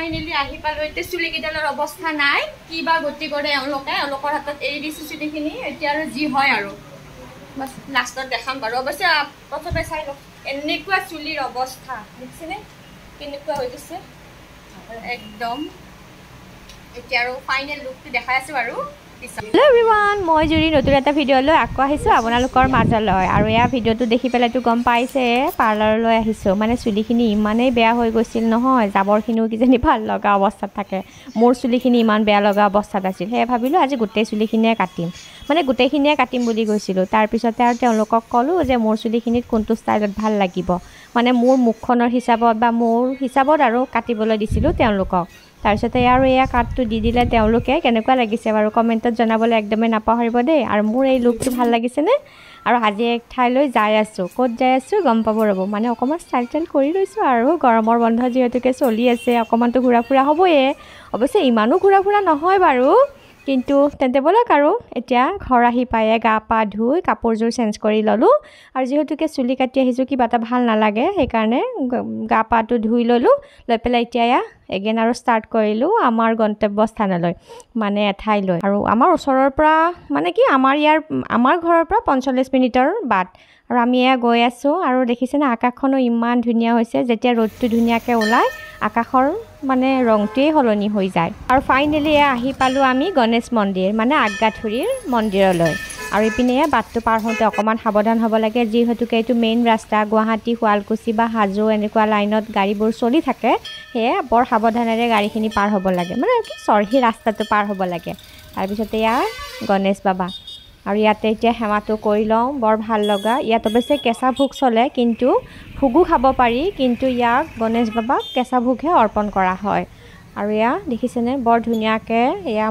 finally আহি পালো এতিয়া চুলি কেইডালৰ অৱস্থা নাই কিবা গতি কৰে এওঁলোকৰ হাতত এৰি দিছো চুলিখিনি এতিয়া আৰু যি হয় আৰু বাস লাষ্টত দেখাম বাৰু অৱশ্যে প্ৰথমে চাই লওক এনেকুৱা চুলিৰ অৱস্থা দেখিছেনে কেনেকুৱা হৈ গৈছে একদম এতিয়া আৰু ফাইনেল লুকটো দেখাই আছো আৰু হেল্ল' এভৰিৱান মই জুৰি নতুন এটা ভিডিঅ'লৈ আকৌ আহিছোঁ আপোনালোকৰ মাজলৈ আৰু এয়া ভিডিঅ'টো দেখি পেলাইতো গম পাইছে পাৰ্লাৰলৈ আহিছোঁ মানে চুলিখিনি ইমানেই বেয়া হৈ গৈছিল নহয় জাবৰখিনিও কিজানি ভাল লগা অৱস্থাত থাকে মোৰ চুলিখিনি ইমান বেয়া লগা অৱস্থাত আছিল সেয়ে ভাবিলোঁ আজি গোটেই চুলিখিনিয়ে কাটিম মানে গোটেইখিনিয়ে কাটিম বুলি গৈছিলোঁ তাৰপিছতে আৰু তেওঁলোকক ক'লোঁ যে মোৰ চুলিখিনিত কোনটো ষ্টাইলত ভাল লাগিব মানে মোৰ মুখখনৰ হিচাপত বা মোৰ হিচাপত আৰু কাটিবলৈ দিছিলোঁ তেওঁলোকক তাৰপিছতে আৰু এয়া কাটটো দি দিলে তেওঁলোকে কেনেকুৱা লাগিছে বাৰু কমেণ্টত জনাবলৈ একদমে নাপাহৰিব দেই আৰু মোৰ এই লুকটো ভাল লাগিছেনে আৰু আজি এক ঠাইলৈ যাই আছোঁ ক'ত যাই আছোঁ গম পাব ৰ'ব মানে অকণমান ষ্টাইল কৰি লৈছোঁ আৰু গৰমৰ বন্ধ যিহেতুকে চলি আছে অকণমানতো ঘূৰা ফুৰা হ'বয়ে অৱশ্যে ইমানো ঘূৰা ফুৰা নহয় বাৰু কিন্তু তেন্তে ব'লক আৰু এতিয়া ঘৰ আহি পায়ে গা পা ধুই কাপোৰযোৰ চেঞ্জ কৰি ল'লোঁ আৰু যিহেতুকে চুলি কাটি আহিছোঁ কিবা এটা ভাল নালাগে সেইকাৰণে গা পাটো ধুই ল'লোঁ লৈ পেলাই এতিয়া এগেইন আৰু ষ্টাৰ্ট কৰিলোঁ আমাৰ গন্তব্যস্থানলৈ মানে এঠাইলৈ আৰু আমাৰ ওচৰৰ পৰা মানে কি আমাৰ ঘৰৰ পৰা 45 মিনিটৰ বাট আৰু আমি এয়া গৈ আছোঁ আৰু দেখিছেনে আকাশখনো ইমান ধুনীয়া হৈছে যেতিয়া ৰ'দটো ধুনীয়াকৈ ওলায় আকাশৰ মানে ৰংটোৱেই সলনি হৈ যায় আৰু ফাইনেলি আহি পালোঁ আমি গণেশ মন্দিৰ মানে আগ্ৰাথুৰিৰ মন্দিৰলৈ আৰু ইপিনে বাটটো পাৰ হওঁতে অকণমান সাৱধান হ'ব লাগে যিহেতুকে এইটো মেইন ৰাস্তা গুৱাহাটী শুৱালকুছি বা হাজো এনেকুৱা লাইনত গাড়ীবোৰ চলি থাকে সেয়ে বৰ সাৱধানেৰে গাড়ীখিনি পাৰ হ'ব লাগে মানে কি চৰ্হি ৰাস্তাটো পাৰ হ'ব লাগে তাৰপিছতে গণেশ বাবা আৰু ইয়াতে এতিয়া সেৱাটো কৰি লওঁ বৰ ভাল লগা ইয়াত অৱশ্যে কেঁচা ভোগ চলে কিন্তু ভোগো খাব পাৰি কিন্তু ইয়াক গণেশ বাবাক কেঁচা ভোগহে অৰ্পণ কৰা হয় আৰু দেখিছেনে বৰ ধুনীয়াকৈ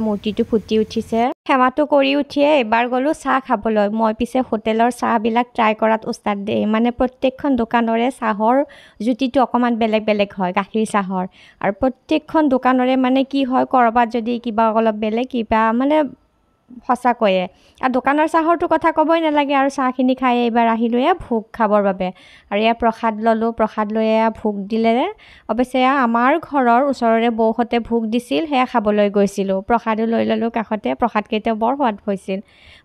মূৰ্তিটো ফুটি উঠিছে সেৱাটো কৰি উঠিয়ে এবাৰ গ'লোঁ চাহ খাবলৈ মই পিছে হোটেলৰ চাহবিলাক ট্ৰাই কৰাত উস্তাদ দেই মানে প্ৰত্যেকখন দোকানৰে চাহৰ জুতিটো অকণমান বেলেগ বেলেগ হয় গাখীৰ চাহৰ আৰু প্ৰত্যেকখন দোকানৰে মানে কি হয় ক'ৰবাত যদি কিবা অলপ বেলেগ কিবা মানে সঁচাকৈয়ে আৰু দোকানৰ চাহৰটো কথা ক'বই নালাগে আৰু চাহখিনি খাই এইবাৰ আহিলোঁ ভোগ খাবৰ বাবে আৰু প্ৰসাদ ল'লোঁ প্ৰসাদ লৈ ভোগ দিলে অৱশ্যে আমাৰ ঘৰৰ ওচৰৰে বৌহঁতে ভোগ দিছিল সেয়া খাবলৈ গৈছিলোঁ প্ৰসাদো লৈ ল'লোঁ কাষতে প্ৰসাদকেইটাও বৰ সোৱাদ হৈছিল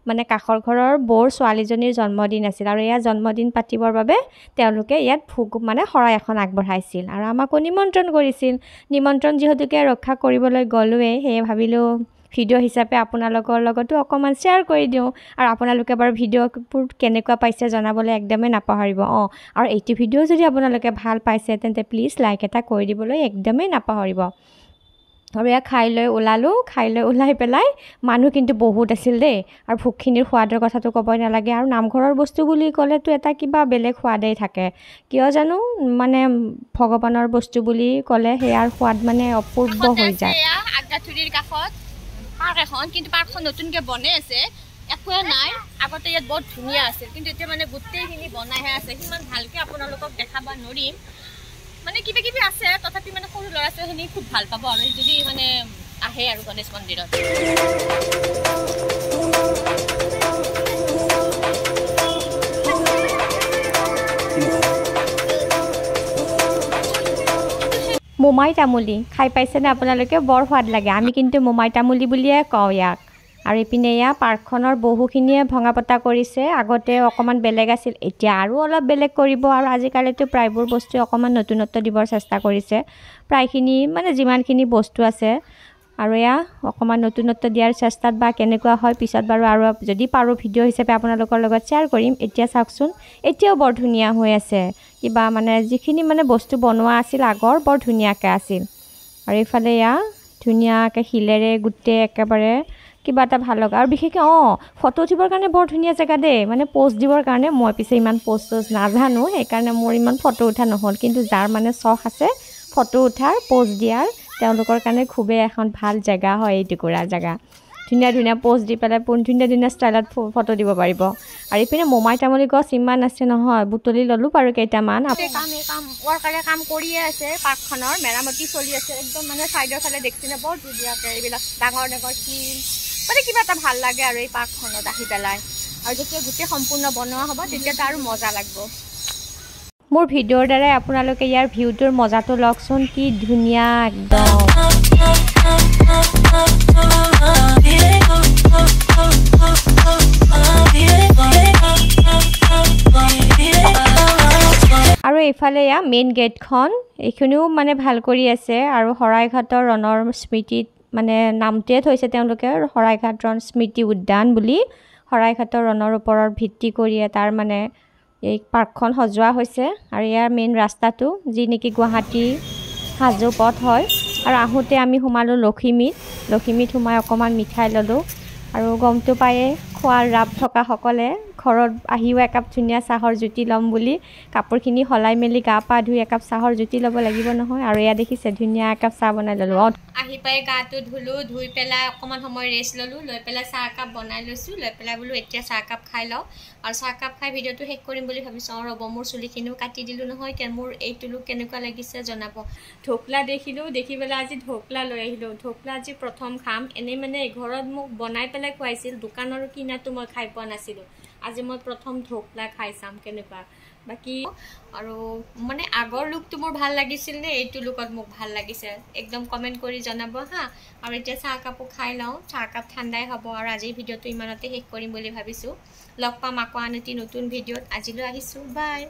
মানে কাষৰ ঘৰৰ বৌৰ ছোৱালীজনীৰ জন্মদিন আছিল আৰু জন্মদিন পাতিবৰ বাবে তেওঁলোকে ইয়াত ভোগ মানে শৰাই এখন আগবঢ়াইছিল আৰু আমাকো নিমন্ত্ৰণ কৰিছিল নিমন্ত্ৰণ যিহেতুকে ৰক্ষা কৰিবলৈ গ'লোৱেই সেয়ে ভাবিলোঁ ভিডিঅ' হিচাপে আপোনালোকৰ লগতো অকণমান শ্বেয়াৰ কৰি দিওঁ আৰু আপোনালোকে বাৰু ভিডিঅ'বোৰ কেনেকুৱা পাইছে জনাবলৈ একদমেই নাপাহৰিব আৰু এইটো ভিডিঅ' যদি আপোনালোকে ভাল পাইছে তেন্তে প্লিজ লাইক এটা কৰি দিবলৈ একদমেই নাপাহৰিব আৰু খাই লৈ ওলাই পেলাই মানুহ কিন্তু বহুত আছিল দেই আৰু ভোগখিনিৰ সোৱাদৰ কথাটো ক'বই নালাগে আৰু নামঘৰৰ বস্তু বুলি ক'লেতো এটা কিবা বেলেগ সোৱাদেই থাকে কিয় জানো মানে ভগৱানৰ বস্তু বুলি ক'লে সেয়াৰ সোৱাদ মানে অপূৰ্ব হৈ যায় আগ্ৰাথুৰিৰ কাষত পাৰ্ক এখন কিন্তু পাৰ্কখন নতুনকৈ বনাই আছে একোৱে নাই আগতে ইয়াত বহুত ধুনীয়া আছিল কিন্তু এতিয়া মানে গোটেইখিনি বনাইহে আছে সিমান ভালকৈ আপোনালোকক দেখাব নোৱাৰিম মানে কিবা কিবি আছে তথাপি মানে সৰু ল'ৰা ছোৱালীখিনি খুব ভাল পাব আৰু যদি মানে আহে আৰু গণেশ মন্দিৰত মোমাই তামুলী খাই পাইছেনে আপোনালোকে বৰ সোৱাদ লাগে আমি কিন্তু মোমাই তামুলী বুলিয়ে কওঁ ইয়াক আৰু ইপিনে পাৰ্কখনৰ বহুখিনিয়ে ভঙা পতা কৰিছে আগতে অকণমান বেলেগ আছিল এতিয়া আৰু অলপ বেলেগ কৰিব আৰু আজিকালিতো প্ৰায়বোৰ বস্তু অকণমান নতুনত্ব দিবৰ চেষ্টা কৰিছে প্ৰায়খিনি মানে যিমানখিনি বস্তু আছে আৰু অকণমান নতুনত্ব দিয়াৰ চেষ্টাত বা কেনেকুৱা হয় পিছত বাৰু আৰু যদি পাৰোঁ ভিডিঅ' হিচাপে আপোনালোকৰ লগত শ্বেয়াৰ কৰিম এতিয়া চাওকচোন এতিয়াও বৰ ধুনীয়া হৈ আছে কিবা মানে যিখিনি মানে বস্তু বনোৱা আছিল আগৰ বৰ ধুনীয়াকৈ আছিল আৰু এইফালে ধুনীয়াকৈ শিলেৰে গোটেই একেবাৰে কিবা এটা ভাল লগা আৰু বিশেষকৈ ফটো উঠিবৰ কাৰণে বৰ ধুনীয়া জেগা দেই মানে পোষ্ট দিবৰ কাৰণে মই পিছে ইমান পোষ্ট নাজানো সেইকাৰণে মোৰ ইমান ফটো উঠা নহ'ল কিন্তু যাৰ মানে চখ আছে ফটো উঠাৰ পোষ্ট দিয়াৰ তেওঁলোকৰ কাৰণে খুবেই এখন ভাল জেগা হয় এই টুকুৰা জেগা ধুনীয়া ধুনীয়া পোষ্ট দি পেলাই ধুনীয়া ধুনীয়া ষ্টাইলত ফটো দিব পাৰিব আৰু ইপিনে মোমাই তামুলী গছ ইমান আছে নহয় বুটলি ল'লোঁ বাৰু কেইটামান ৱৰ্কাৰে কাম কৰিয়ে আছে পাৰ্কখনৰ মেৰামতি চলি আছে একদম মানে ছাইডৰ ফালে দেখিছেনে বৰ ধুনীয়াকৈ এইবিলাক ডাঙৰ ডাঙৰ শিল মানে কিবা এটা ভাল লাগে আৰু এই পাৰ্কখনত আহি পেলাই আৰু যেতিয়া গোটেই সম্পূৰ্ণ বনোৱা হ'ব তেতিয়াতো আৰু মজা লাগিব মোৰ ভিডিঅ'ৰ দ্বাৰাই আপোনালোকে ইয়াৰ ভিউটোৰ মজাটো লওকচোন কি ধুনীয়া একদম আৰু এইফালে ইয়া মেইন গেটখন এইখিনিও মানে ভাল কৰি আছে আৰু শৰাইঘাটৰ ৰণৰ স্মৃতিত মানে নামটোৱে থৈছে তেওঁলোকে শৰাইঘাট ৰণ স্মৃতি উদ্যান বুলি শৰাইঘাটৰ ৰণৰ ওপৰত ভিত্তি কৰি তাৰ মানে এই পাৰ্কখন সজোৱা হৈছে আৰু ইয়াৰ মেইন ৰাস্তাটো যি নেকি গুৱাহাটী হাজো পথ হয় আৰু আহোঁতে আমি সোমালোঁ লখিমীত সোমাই অকণমান মিঠাই ল'লোঁ আৰু গমটো পায়ে খোৱাৰ ৰাপ থকা সকলে ঘৰত আহিও একাপ ধুনীয়া চাহৰ জুতি ল'ম বুলি কাপোৰখিনি সলাই মেলি গা পা ধুই একাপ চাহৰ জুতি ল'ব লাগিব নহয় আৰু এয়া দেখিছে ধুনীয়া একাপ চাহ বনাই ল'লোঁ আহি পাই গাটো ধুলোঁ ধুই পেলাই অকণমান সময় ৰেষ্ট ল'লোঁ লৈ পেলাই চাহ একাপ বনাই লৈছোঁ লৈ পেলাই বোলো এতিয়া চাহ একাপ খাই লওঁ আৰু চাহ একাপ খাই ভিডিঅ'টো শেষ কৰিম বুলি ভাবিছোঁ ৰ'ব মোৰ চুলিখিনিও কাটি দিলোঁ নহয় মোৰ এইটো লুক কেনেকুৱা লাগিছে জনাব ঢোকলা দেখিলোঁ দেখি পেলাই আজি ঢোকলা লৈ আহিলোঁ ঢোকলা আজি প্ৰথম খাম এনেই মানে ঘৰত মোক বনাই পেলাই খুৱাইছিল দোকানৰ কিনাটো মই খাই পোৱা নাছিলোঁ আজি মই প্ৰথম ঢোকলা খাই চাম কেনেকুৱা বাকি আৰু মানে আগৰ লুকটো মোৰ ভাল লাগিছিল নে এইটো লুকত মোক ভাল লাগিছে একদম কমেন্ট কৰি জনাব হা আৰু এতিয়া চাহ কাপো খাই লওঁ চাহ কাপ ঠাণ্ডাই হ'ব আৰু আজি ভিডিঅ'টো ইমানতে শেষ কৰিম বুলি ভাবিছোঁ লগ পাম আকৌ আন এটি নতুন ভিডিঅ'ত আজিলৈ আহিছোঁ বাই